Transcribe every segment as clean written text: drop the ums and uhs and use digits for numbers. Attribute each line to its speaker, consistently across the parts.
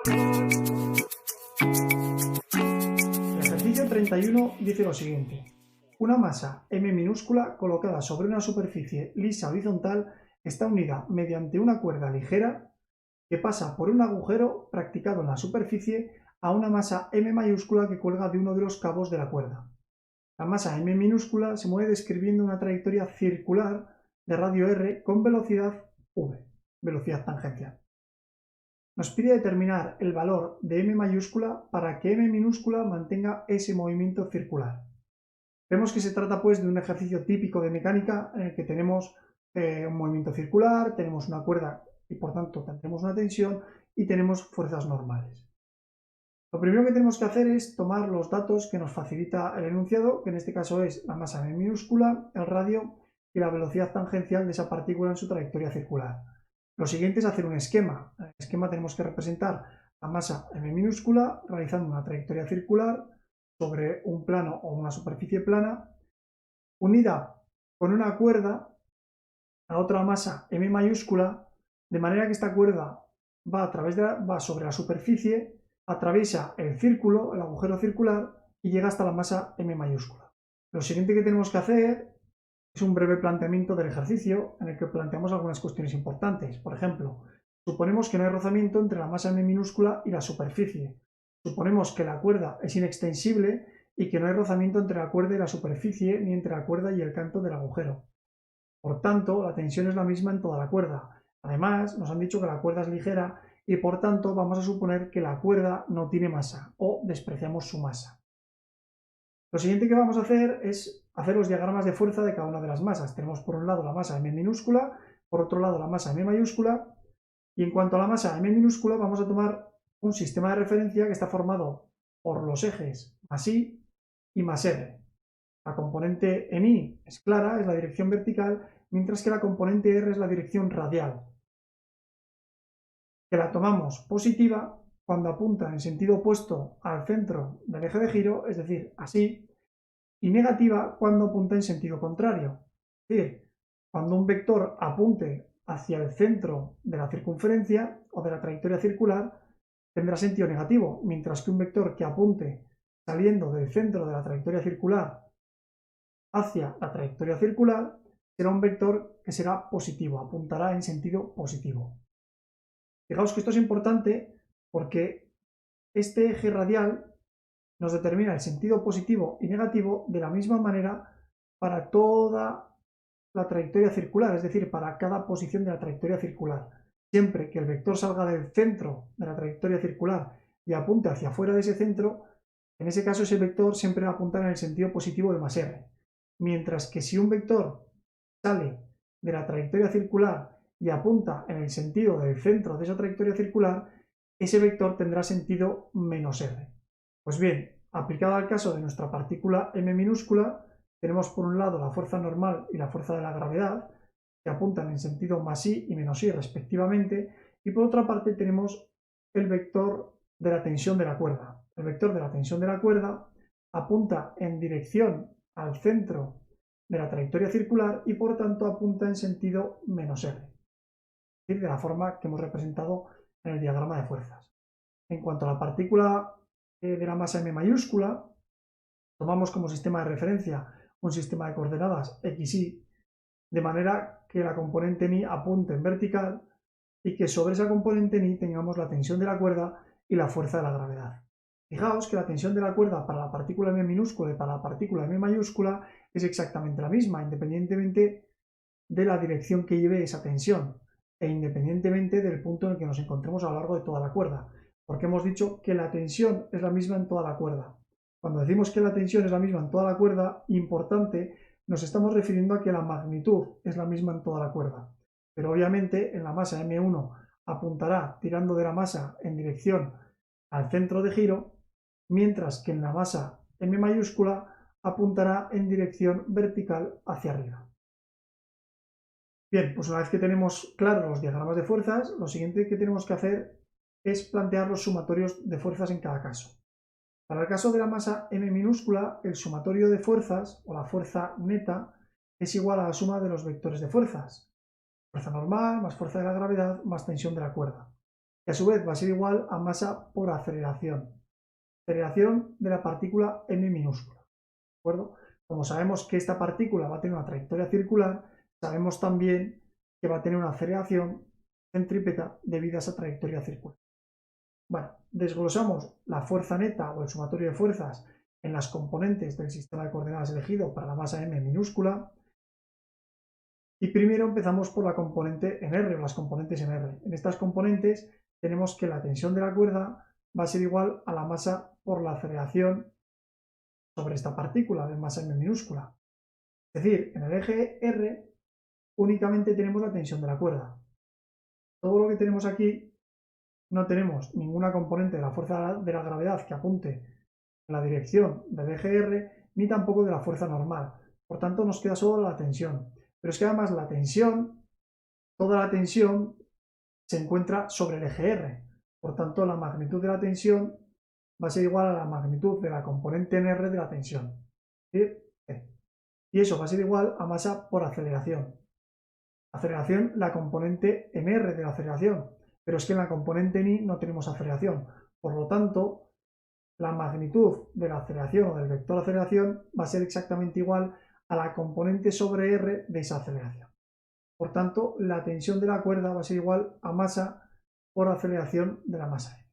Speaker 1: El ejercicio 31 dice lo siguiente. Una masa m minúscula colocada sobre una superficie lisa horizontal está unida mediante una cuerda ligera que pasa por un agujero practicado en la superficie a una masa m mayúscula que cuelga de uno de los cabos de la cuerda. La masa m minúscula se mueve describiendo una trayectoria circular de radio r con velocidad v, velocidad tangencial. Nos pide determinar el valor de m mayúscula para que m minúscula mantenga ese movimiento circular. Vemos que se trata pues de un ejercicio típico de mecánica en el que tenemos un movimiento circular, tenemos una cuerda y por tanto tendremos una tensión y tenemos fuerzas normales. Lo primero que tenemos que hacer es tomar los datos que nos facilita el enunciado, que en este caso es la masa m minúscula, el radio y la velocidad tangencial de esa partícula en su trayectoria circular. Lo siguiente es hacer un esquema. En el esquema tenemos que representar la masa m minúscula realizando una trayectoria circular sobre un plano o una superficie plana, unida con una cuerda a otra masa m mayúscula, de manera que esta cuerda va sobre la superficie, atraviesa el círculo, el agujero circular, y llega hasta la masa m mayúscula. Lo siguiente que tenemos que hacer es un breve planteamiento del ejercicio en el que planteamos algunas cuestiones importantes. Por ejemplo, suponemos que no hay rozamiento entre la masa m minúscula y la superficie. Suponemos que la cuerda es inextensible y que no hay rozamiento entre la cuerda y la superficie, ni entre la cuerda y el canto del agujero. Por tanto, la tensión es la misma en toda la cuerda. Además, nos han dicho que la cuerda es ligera y por tanto vamos a suponer que la cuerda no tiene masa o despreciamos su masa. Lo siguiente que vamos a hacer es hacer los diagramas de fuerza de cada una de las masas. Tenemos por un lado la masa m minúscula, por otro lado la masa m mayúscula, y en cuanto a la masa m minúscula vamos a tomar un sistema de referencia que está formado por los ejes más i y más r. La componente en i es clara, es la dirección vertical, mientras que la componente r es la dirección radial, que la tomamos positiva cuando apunta en sentido opuesto al centro del eje de giro, es decir, así, y negativa cuando apunta en sentido contrario, es decir, cuando un vector apunte hacia el centro de la circunferencia o de la trayectoria circular tendrá sentido negativo, mientras que un vector que apunte saliendo del centro de la trayectoria circular hacia la trayectoria circular será un vector que será positivo, apuntará en sentido positivo. Fijaos que esto es importante porque este eje radial nos determina el sentido positivo y negativo de la misma manera para toda la trayectoria circular, es decir, para cada posición de la trayectoria circular. Siempre que el vector salga del centro de la trayectoria circular y apunte hacia afuera de ese centro, en ese caso ese vector siempre va a apuntar en el sentido positivo de más r. Mientras que si un vector sale de la trayectoria circular y apunta en el sentido del centro de esa trayectoria circular, ese vector tendrá sentido menos r. Pues bien, aplicado al caso de nuestra partícula m minúscula, tenemos por un lado la fuerza normal y la fuerza de la gravedad, que apuntan en sentido más i y menos i respectivamente, y por otra parte tenemos el vector de la tensión de la cuerda. El vector de la tensión de la cuerda apunta en dirección al centro de la trayectoria circular y por tanto apunta en sentido menos r, es decir, de la forma que hemos representado en el diagrama de fuerzas. En cuanto a la partícula de la masa m mayúscula, tomamos como sistema de referencia un sistema de coordenadas x, y, de manera que la componente ni apunte en vertical y que sobre esa componente ni tengamos la tensión de la cuerda y la fuerza de la gravedad. Fijaos que la tensión de la cuerda para la partícula m minúscula y para la partícula m mayúscula es exactamente la misma, independientemente de la dirección que lleve esa tensión e independientemente del punto en el que nos encontremos a lo largo de toda la cuerda, porque hemos dicho que la tensión es la misma en toda la cuerda. Cuando decimos que la tensión es la misma en toda la cuerda, importante, nos estamos refiriendo a que la magnitud es la misma en toda la cuerda. Pero obviamente en la masa M1 apuntará tirando de la masa en dirección al centro de giro, mientras que en la masa M mayúscula apuntará en dirección vertical hacia arriba. Bien, pues una vez que tenemos claros los diagramas de fuerzas, lo siguiente que tenemos que hacer es plantear los sumatorios de fuerzas en cada caso. Para el caso de la masa m minúscula, el sumatorio de fuerzas, o la fuerza neta, es igual a la suma de los vectores de fuerzas. Fuerza normal más fuerza de la gravedad más tensión de la cuerda. que a su vez va a ser igual a masa por aceleración. Aceleración de la partícula m minúscula. ¿De acuerdo? Como sabemos que esta partícula va a tener una trayectoria circular, sabemos también que va a tener una aceleración centrípeta debido a esa trayectoria circular. Bueno, desglosamos la fuerza neta o el sumatorio de fuerzas en las componentes del sistema de coordenadas elegido para la masa m minúscula. Y primero empezamos por la componente en R o las componentes en R. En estas componentes tenemos que la tensión de la cuerda va a ser igual a la masa por la aceleración sobre esta partícula de masa m minúscula. Es decir, en el eje R únicamente tenemos la tensión de la cuerda. Todo lo que tenemos aquí no tenemos ninguna componente de la fuerza de la gravedad que apunte en la dirección del eje R, ni tampoco de la fuerza normal. Por tanto, nos queda solo la tensión. Pero es que además la tensión, toda la tensión se encuentra sobre el eje R. Por tanto, la magnitud de la tensión va a ser igual a la magnitud de la componente en R de la tensión. ¿Sí? Y eso va a ser igual a masa por aceleración. Aceleración, la componente en R de la aceleración. Pero es que en la componente en I no tenemos aceleración. Por lo tanto, la magnitud de la aceleración o del vector aceleración va a ser exactamente igual a la componente sobre R de esa aceleración. Por tanto, la tensión de la cuerda va a ser igual a masa por aceleración de la masa m.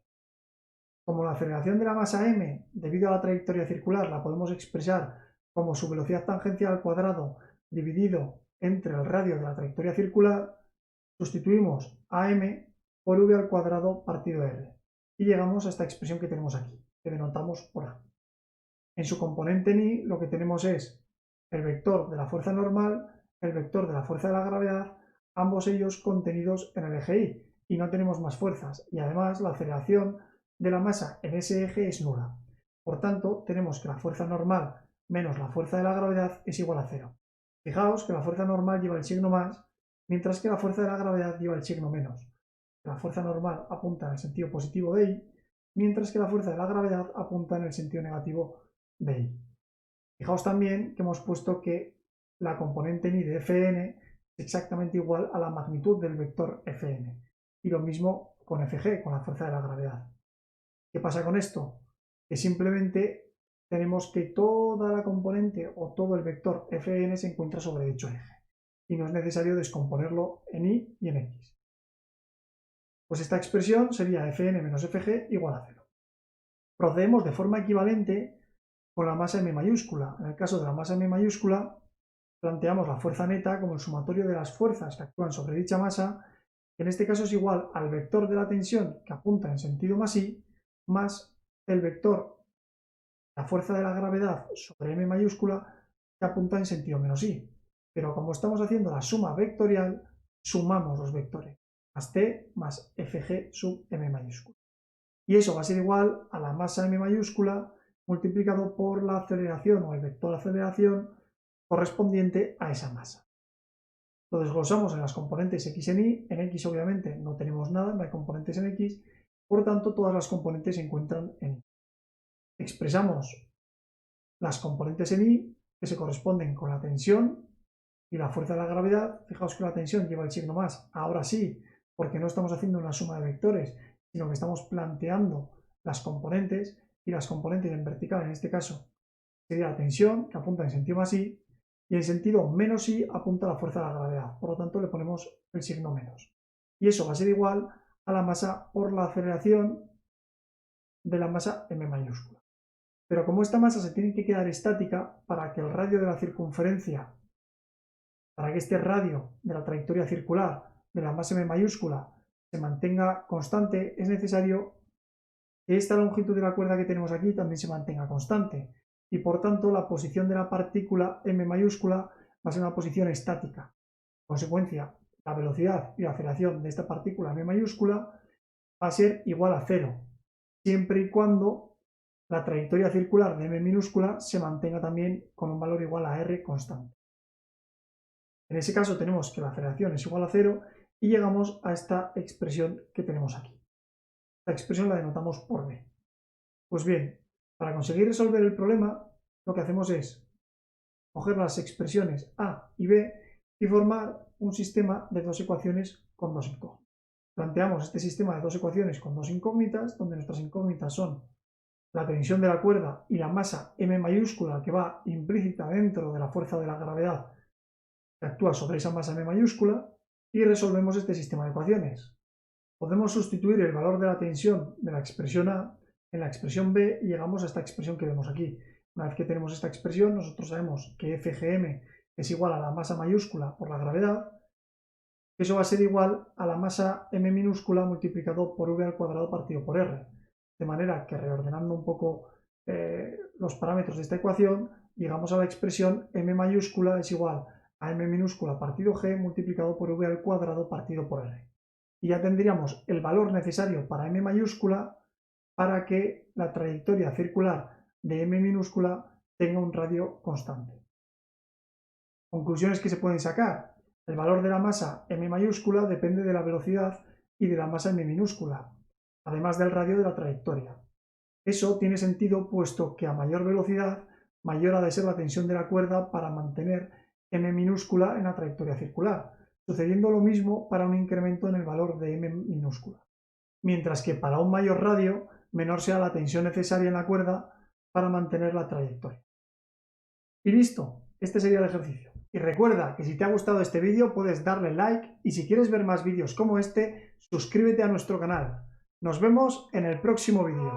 Speaker 1: Como la aceleración de la masa m, debido a la trayectoria circular, la podemos expresar como su velocidad tangencial al cuadrado dividido entre el radio de la trayectoria circular, sustituimos a m por v al cuadrado partido r. Y llegamos a esta expresión que tenemos aquí, que denotamos por a. En su componente en i lo que tenemos es el vector de la fuerza normal, el vector de la fuerza de la gravedad, ambos ellos contenidos en el eje y, y no tenemos más fuerzas, y además la aceleración de la masa en ese eje es nula. Por tanto, tenemos que la fuerza normal menos la fuerza de la gravedad es igual a 0. Fijaos que la fuerza normal lleva el signo más, mientras que la fuerza de la gravedad lleva el signo menos. La fuerza normal apunta en el sentido positivo de i, mientras que la fuerza de la gravedad apunta en el sentido negativo de i. Fijaos también que hemos puesto que la componente en i de Fn es exactamente igual a la magnitud del vector Fn. Y lo mismo con Fg, con la fuerza de la gravedad. ¿Qué pasa con esto? Que simplemente tenemos que toda la componente o todo el vector Fn se encuentra sobre dicho eje. Y no es necesario descomponerlo en i y en x. Pues esta expresión sería Fn menos Fg igual a 0. Procedemos de forma equivalente con la masa m mayúscula. En el caso de la masa m mayúscula, planteamos la fuerza neta como el sumatorio de las fuerzas que actúan sobre dicha masa, que en este caso es igual al vector de la tensión que apunta en sentido más i, más el vector, la fuerza de la gravedad sobre m mayúscula que apunta en sentido menos i. Pero como estamos haciendo la suma vectorial, sumamos los vectores, más t más fg sub m mayúscula. Y eso va a ser igual a la masa m mayúscula multiplicado por la aceleración o el vector de aceleración correspondiente a esa masa. Lo desglosamos en las componentes x en y, en x obviamente no tenemos nada, no hay componentes en x, por lo tanto todas las componentes se encuentran en y. Expresamos las componentes en y que se corresponden con la tensión y la fuerza de la gravedad. Fijaos que la tensión lleva el signo más, ahora sí, porque no estamos haciendo una suma de vectores, sino que estamos planteando las componentes, y las componentes en vertical en este caso sería la tensión, que apunta en sentido más i, y en sentido menos i apunta la fuerza de la gravedad, por lo tanto le ponemos el signo menos. Y eso va a ser igual a la masa por la aceleración de la masa m mayúscula. Pero como esta masa se tiene que quedar estática para que el radio de la circunferencia, para que este radio de la trayectoria circular de la masa m mayúscula se mantenga constante, es necesario que esta longitud de la cuerda que tenemos aquí también se mantenga constante. Y por tanto la posición de la partícula m mayúscula va a ser una posición estática. En consecuencia, la velocidad y la aceleración de esta partícula m mayúscula va a ser igual a 0, siempre y cuando la trayectoria circular de m minúscula se mantenga también con un valor igual a r constante. En ese caso tenemos que la aceleración es igual a 0 y llegamos a esta expresión que tenemos aquí. Esta expresión la denotamos por b. Pues bien, para conseguir resolver el problema, lo que hacemos es coger las expresiones a y b y formar un sistema de dos ecuaciones con dos incógnitas. planteamos este sistema de dos ecuaciones con dos incógnitas, donde nuestras incógnitas son la tensión de la cuerda y la masa M mayúscula que va implícita dentro de la fuerza de la gravedad que actúa sobre esa masa M mayúscula, y resolvemos este sistema de ecuaciones. Podemos sustituir el valor de la tensión de la expresión A en la expresión B y llegamos a esta expresión que vemos aquí. Una vez que tenemos esta expresión, nosotros sabemos que FGM es igual a la masa mayúscula por la gravedad. Eso va a ser igual a la masa M minúscula multiplicado por V al cuadrado partido por R. De manera que, reordenando un poco los parámetros de esta ecuación, llegamos a la expresión M mayúscula es igual a M minúscula partido G multiplicado por V al cuadrado partido por R. Y ya tendríamos el valor necesario para M mayúscula para que la trayectoria circular de M minúscula tenga un radio constante. Conclusiones que se pueden sacar. El valor de la masa M mayúscula depende de la velocidad y de la masa M minúscula, además del radio de la trayectoria. Eso tiene sentido puesto que a mayor velocidad, mayor ha de ser la tensión de la cuerda para mantener M minúscula en la trayectoria circular, sucediendo lo mismo para un incremento en el valor de M minúscula. Mientras que para un mayor radio, menor sea la tensión necesaria en la cuerda para mantener la trayectoria. Y listo, este sería el ejercicio. Y recuerda que si te ha gustado este vídeo puedes darle like y si quieres ver más vídeos como este, suscríbete a nuestro canal. Nos vemos en el próximo vídeo.